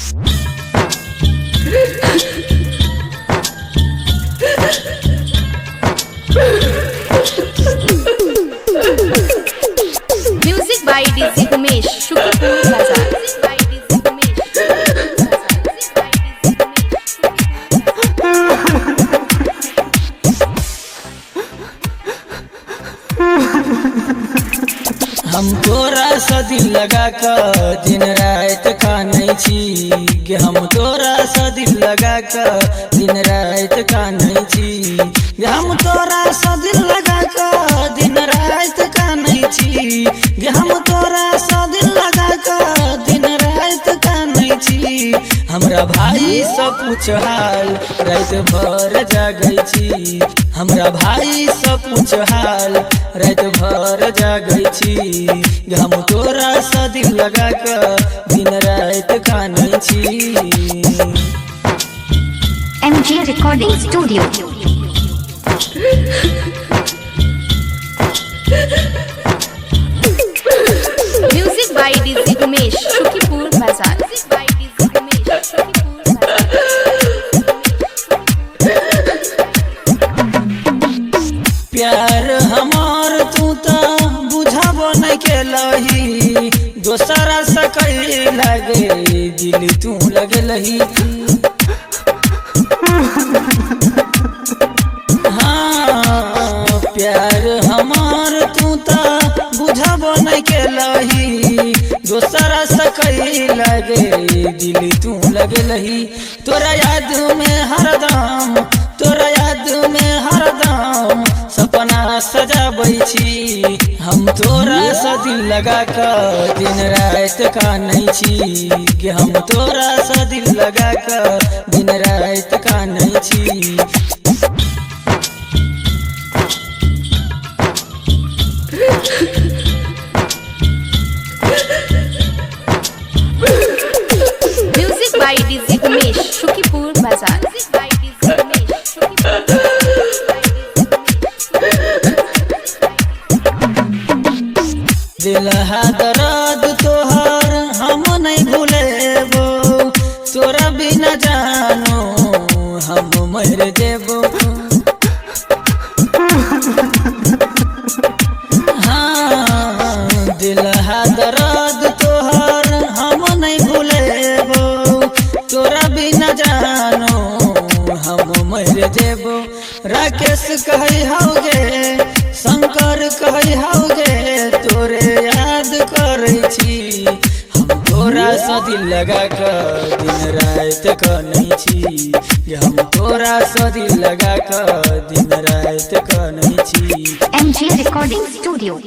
Music by DJ Umesh, Shukipur Bazaar. हम तोरा सा दिल लगा कर दिन रात कानै छी गे, हम तोरा सा दिल लगा कर दिन रात कानै छी गे, हम तोरा सा दिल लगा कर दिन रात कानै छी गे, हम तोरा सा दिल लगा कर दिन रात कानै छी। हमरा भाई सब पूछ हाल रात भर जागै छी, हमरा भाई सब पूछ हाल रात भर जागै छी गे, हम तोरा सा दिल लगा कर दिन रात कानै छी। MJ Recording Studio. Music by DJ Umesh, Shukipur Bazaar. प्यार हमार तू तो बुझाबो नहीं केलही, दोसरा से कई लगे दिल तू लगलही। हाँ प्यार हमार तू तो बुझाबो नहीं केलही, दोसरा से कई लगे दिल तू लगलही। तोरा याद में हरदम, तोरा याद में हरदम सपना सजाबै छी, हम तोरा सा दिल लगा कर दिन रात कानै छी गे, हम तोरा सा दिल लगा कर दिन रात कानै छी। Music by DJ Umesh, Shukipur Bazaar. दिल हा दर्द तोहर हम नहीं भूलेबो, तोरा बिना जानो हम मर जेबो। हाँ दिल हा दर्द तोहर हम नहीं भूलेबो, तोरा बिना जानो हम मर जेबो। राकेश कही होगे, शंकर कही होगे, तोरे याद करै छी, हम तोरा सा दिल लगा कर दिन रात कानै छी गे, हम तोरा सा दिल लगा कर दिन रात कानै छी। MJ Recording Studio.